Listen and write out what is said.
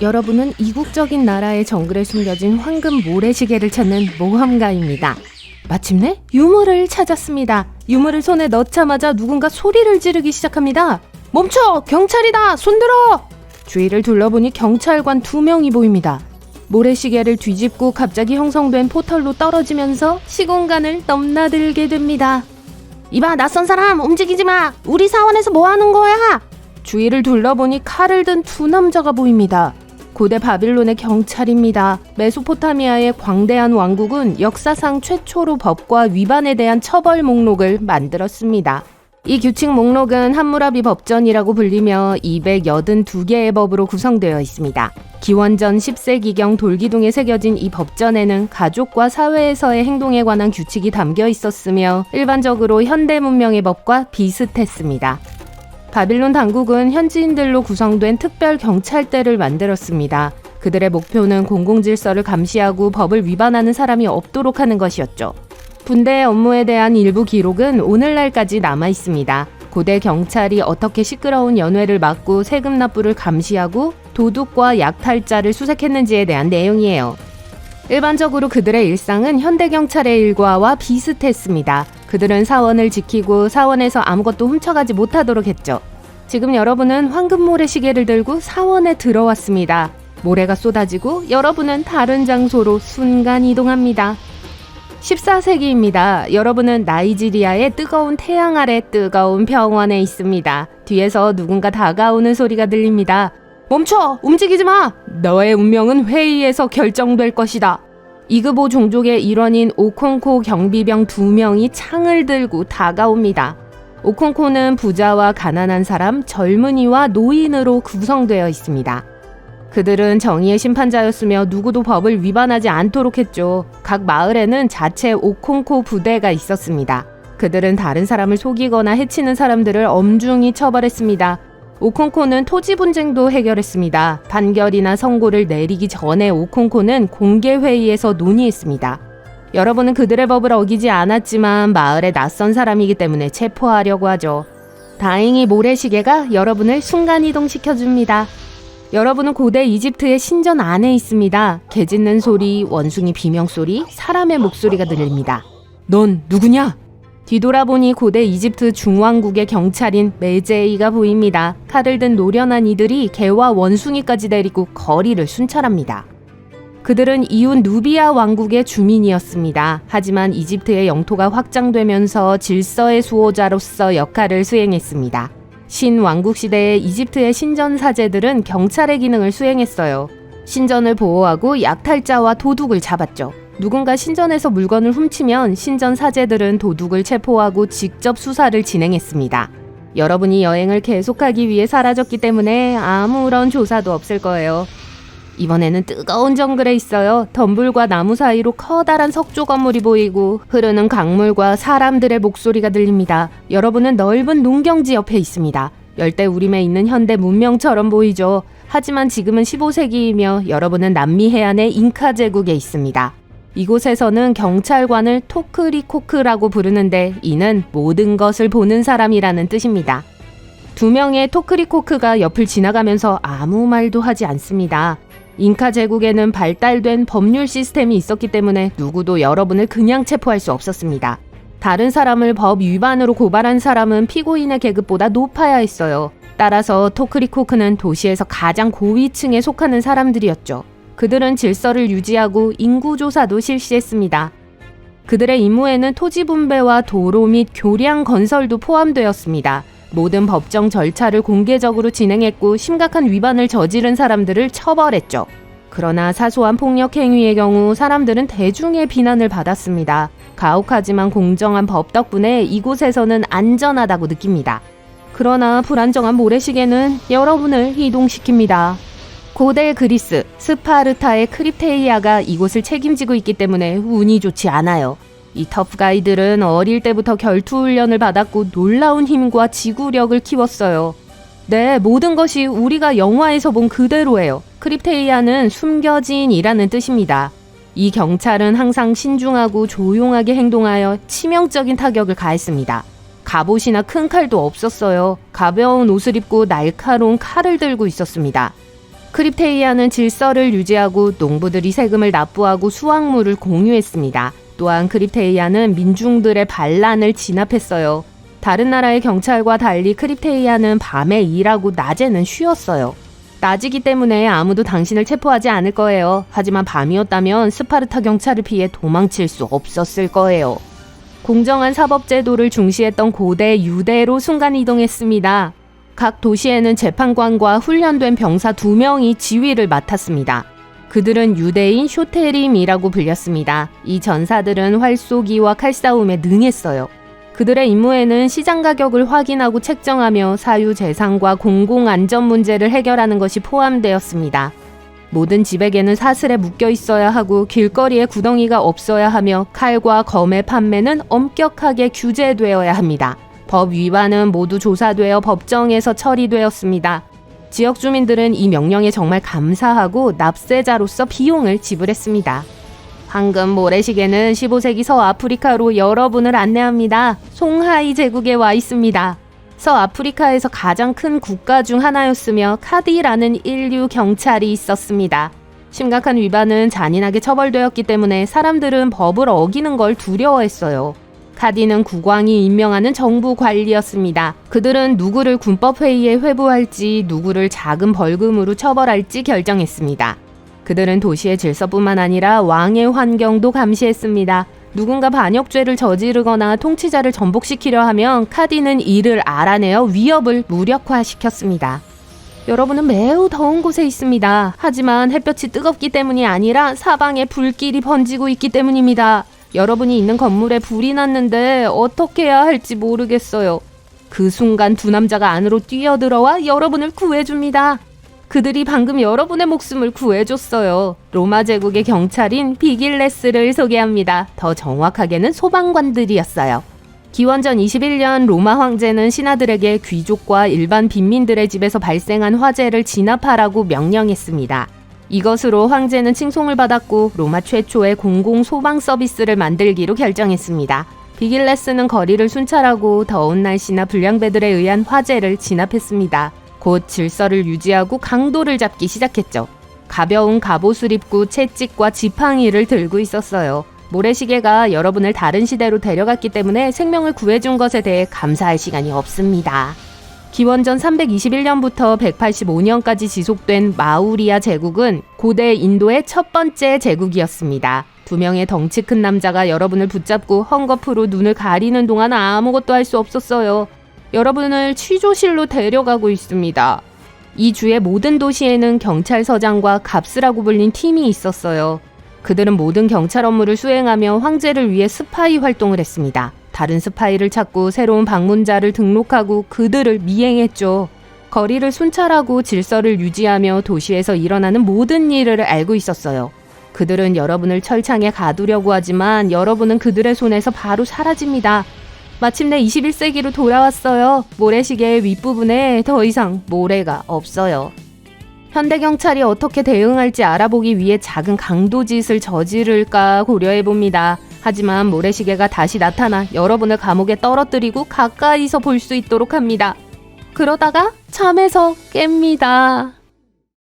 여러분은 이국적인 나라의 정글에 숨겨진 황금 모래시계를 찾는 모험가입니다. 마침내 유물을 찾았습니다. 유물을 손에 넣자마자 누군가 소리를 지르기 시작합니다. 멈춰! 경찰이다! 손들어! 주위를 둘러보니 경찰관 2명이 보입니다. 모래시계를 뒤집고 갑자기 형성된 포털로 떨어지면서 시공간을 넘나들게 됩니다. 이봐, 낯선 사람! 움직이지 마! 우리 사원에서 뭐 하는 거야? 주위를 둘러보니 칼을 든 2 남자가 보입니다. 고대 바빌론의 경찰입니다. 메소포타미아의 광대한 왕국은 역사상 최초로 법과 위반에 대한 처벌 목록을 만들었습니다. 이 규칙 목록은 함무라비 법전이라고 불리며 282개의 법으로 구성되어 있습니다. 기원전 10세기경 돌기둥에 새겨진 이 법전에는 가족과 사회에서의 행동에 관한 규칙이 담겨 있었으며 일반적으로 현대 문명의 법과 비슷했습니다. 바빌론 당국은 현지인들로 구성된 특별 경찰대를 만들었습니다. 그들의 목표는 공공질서를 감시하고 법을 위반하는 사람이 없도록 하는 것이었죠. 군대의 업무에 대한 일부 기록은 오늘날까지 남아있습니다. 고대 경찰이 어떻게 시끄러운 연회를 막고 세금 납부를 감시하고 도둑과 약탈자를 수색했는지에 대한 내용이에요. 일반적으로 그들의 일상은 현대 경찰의 일과와 비슷했습니다. 그들은 사원을 지키고 사원에서 아무것도 훔쳐가지 못하도록 했죠. 지금 여러분은 황금 모래시계를 들고 사원에 들어왔습니다. 모래가 쏟아지고 여러분은 다른 장소로 순간 이동합니다. 14세기입니다. 여러분은 나이지리아의 뜨거운 태양 아래 뜨거운 병원에 있습니다. 뒤에서 누군가 다가오는 소리가 들립니다. 멈춰! 움직이지 마! 너의 운명은 회의에서 결정될 것이다. 이그보 종족의 일원인 오콩코 경비병 2명이 창을 들고 다가옵니다. 오콩코는 부자와 가난한 사람, 젊은이와 노인으로 구성되어 있습니다. 그들은 정의의 심판자였으며 누구도 법을 위반하지 않도록 했죠. 각 마을에는 자체 오콩코 부대가 있었습니다. 그들은 다른 사람을 속이거나 해치는 사람들을 엄중히 처벌했습니다. 오콩코는 토지 분쟁도 해결했습니다. 판결이나 선고를 내리기 전에 오콩코는 공개회의에서 논의했습니다. 여러분은 그들의 법을 어기지 않았지만 마을의 낯선 사람이기 때문에 체포하려고 하죠. 다행히 모래시계가 여러분을 순간이동시켜줍니다. 여러분은 고대 이집트의 신전 안에 있습니다. 개 짖는 소리, 원숭이 비명소리, 사람의 목소리가 들립니다. 넌 누구냐? 뒤돌아보니 고대 이집트 중왕국의 경찰인 메제이가 보입니다. 칼을 든 노련한 이들이 개와 원숭이까지 데리고 거리를 순찰합니다. 그들은 이웃 누비아 왕국의 주민이었습니다. 하지만 이집트의 영토가 확장되면서 질서의 수호자로서 역할을 수행했습니다. 신왕국 시대의 이집트의 신전 사제들은 경찰의 기능을 수행했어요. 신전을 보호하고 약탈자와 도둑을 잡았죠. 누군가 신전에서 물건을 훔치면 신전 사제들은 도둑을 체포하고 직접 수사를 진행했습니다. 여러분이 여행을 계속하기 위해 사라졌기 때문에 아무런 조사도 없을 거예요. 이번에는 뜨거운 정글에 있어요. 덤불과 나무 사이로 커다란 석조 건물이 보이고 흐르는 강물과 사람들의 목소리가 들립니다. 여러분은 넓은 농경지 옆에 있습니다. 열대우림에 있는 현대 문명처럼 보이죠. 하지만 지금은 15세기이며 여러분은 남미 해안의 잉카 제국에 있습니다. 이곳에서는 경찰관을 토크리코크라고 부르는데 이는 모든 것을 보는 사람이라는 뜻입니다. 2명의 토크리코크가 옆을 지나가면서 아무 말도 하지 않습니다. 잉카 제국에는 발달된 법률 시스템이 있었기 때문에 누구도 여러분을 그냥 체포할 수 없었습니다. 다른 사람을 법 위반으로 고발한 사람은 피고인의 계급보다 높아야 했어요. 따라서 토크리코크는 도시에서 가장 고위층에 속하는 사람들이었죠. 그들은 질서를 유지하고 인구조사도 실시했습니다. 그들의 임무에는 토지 분배와 도로 및 교량 건설도 포함되었습니다. 모든 법정 절차를 공개적으로 진행했고 심각한 위반을 저지른 사람들을 처벌했죠. 그러나 사소한 폭력 행위의 경우 사람들은 대중의 비난을 받았습니다. 가혹하지만 공정한 법 덕분에 이곳에서는 안전하다고 느낍니다. 그러나 불안정한 모래시계는 여러분을 이동시킵니다. 고대 그리스, 스파르타의 크립테이아가 이곳을 책임지고 있기 때문에 운이 좋지 않아요. 이 터프가이들은 어릴 때부터 결투훈련을 받았고 놀라운 힘과 지구력을 키웠어요. 네, 모든 것이 우리가 영화에서 본 그대로예요. 크립테이아는 숨겨진이라는 뜻입니다. 이 경찰은 항상 신중하고 조용하게 행동하여 치명적인 타격을 가했습니다. 갑옷이나 큰 칼도 없었어요. 가벼운 옷을 입고 날카로운 칼을 들고 있었습니다. 크립테이아는 질서를 유지하고 농부들이 세금을 납부하고 수확물을 공유했습니다. 또한 크립테이아는 민중들의 반란을 진압했어요. 다른 나라의 경찰과 달리 크립테이아는 밤에 일하고 낮에는 쉬었어요. 낮이기 때문에 아무도 당신을 체포하지 않을 거예요. 하지만 밤이었다면 스파르타 경찰을 피해 도망칠 수 없었을 거예요. 공정한 사법제도를 중시했던 고대 유대로 순간이동했습니다. 각 도시에는 재판관과 훈련된 병사 2명이 지휘를 맡았습니다. 그들은 유대인 쇼테림이라고 불렸습니다. 이 전사들은 활쏘기와 칼싸움에 능했어요. 그들의 임무에는 시장 가격을 확인하고 책정하며 사유재산과 공공안전 문제를 해결하는 것이 포함되었습니다. 모든 집에게는 사슬에 묶여 있어야 하고 길거리에 구덩이가 없어야 하며 칼과 검의 판매는 엄격하게 규제되어야 합니다. 법 위반은 모두 조사되어 법정에서 처리되었습니다. 지역 주민들은 이 명령에 정말 감사하고 납세자로서 비용을 지불했습니다. 황금 모래시계는 15세기 서아프리카로 여러분을 안내합니다. 송하이 제국에 와 있습니다. 서아프리카에서 가장 큰 국가 중 하나였으며 카디라는 인류 경찰이 있었습니다. 심각한 위반은 잔인하게 처벌되었기 때문에 사람들은 법을 어기는 걸 두려워했어요. 카디는 국왕이 임명하는 정부 관리였습니다. 그들은 누구를 군법회의에 회부할지 누구를 작은 벌금으로 처벌할지 결정했습니다. 그들은 도시의 질서뿐만 아니라 왕의 환경도 감시했습니다. 누군가 반역죄를 저지르거나 통치자를 전복시키려 하면 카디는 이를 알아내어 위협을 무력화시켰습니다. 여러분은 매우 더운 곳에 있습니다. 하지만 햇볕이 뜨겁기 때문이 아니라 사방에 불길이 번지고 있기 때문입니다. 여러분이 있는 건물에 불이 났는데 어떻게 해야 할지 모르겠어요. 그 순간 두 남자가 안으로 뛰어들어와 여러분을 구해줍니다. 그들이 방금 여러분의 목숨을 구해줬어요. 로마 제국의 경찰인 비길레스를 소개합니다. 더 정확하게는 소방관들이었어요. 기원전 21년 로마 황제는 신하들에게 귀족과 일반 빈민들의 집에서 발생한 화재를 진압하라고 명령했습니다. 이것으로 황제는 칭송을 받았고 로마 최초의 공공 소방 서비스를 만들기로 결정했습니다. 비길레스는 거리를 순찰하고 더운 날씨나 불량배들에 의한 화재를 진압했습니다. 곧 질서를 유지하고 강도를 잡기 시작했죠. 가벼운 갑옷을 입고 채찍과 지팡이를 들고 있었어요. 모래시계가 여러분을 다른 시대로 데려갔기 때문에 생명을 구해준 것에 대해 감사할 시간이 없습니다. 기원전 321년부터 185년까지 지속된 마우리아 제국은 고대 인도의 첫 번째 제국이었습니다. 2명의 덩치 큰 남자가 여러분을 붙잡고 헝겊으로 눈을 가리는 동안 아무것도 할 수 없었어요. 여러분을 취조실로 데려가고 있습니다. 이 주의 모든 도시에는 경찰서장과 갑스라고 불린 팀이 있었어요. 그들은 모든 경찰 업무를 수행하며 황제를 위해 스파이 활동을 했습니다. 다른 스파이를 찾고 새로운 방문자를 등록하고 그들을 미행했죠. 거리를 순찰하고 질서를 유지하며 도시에서 일어나는 모든 일을 알고 있었어요. 그들은 여러분을 철창에 가두려고 하지만 여러분은 그들의 손에서 바로 사라집니다. 마침내 21세기로 돌아왔어요. 모래시계의 윗부분에 더 이상 모래가 없어요. 현대경찰이 어떻게 대응할지 알아보기 위해 작은 강도짓을 저지를까 고려해봅니다. 하지만 모래시계가 다시 나타나 여러분을 감옥에 떨어뜨리고 가까이서 볼 수 있도록 합니다. 그러다가 잠에서 깹니다.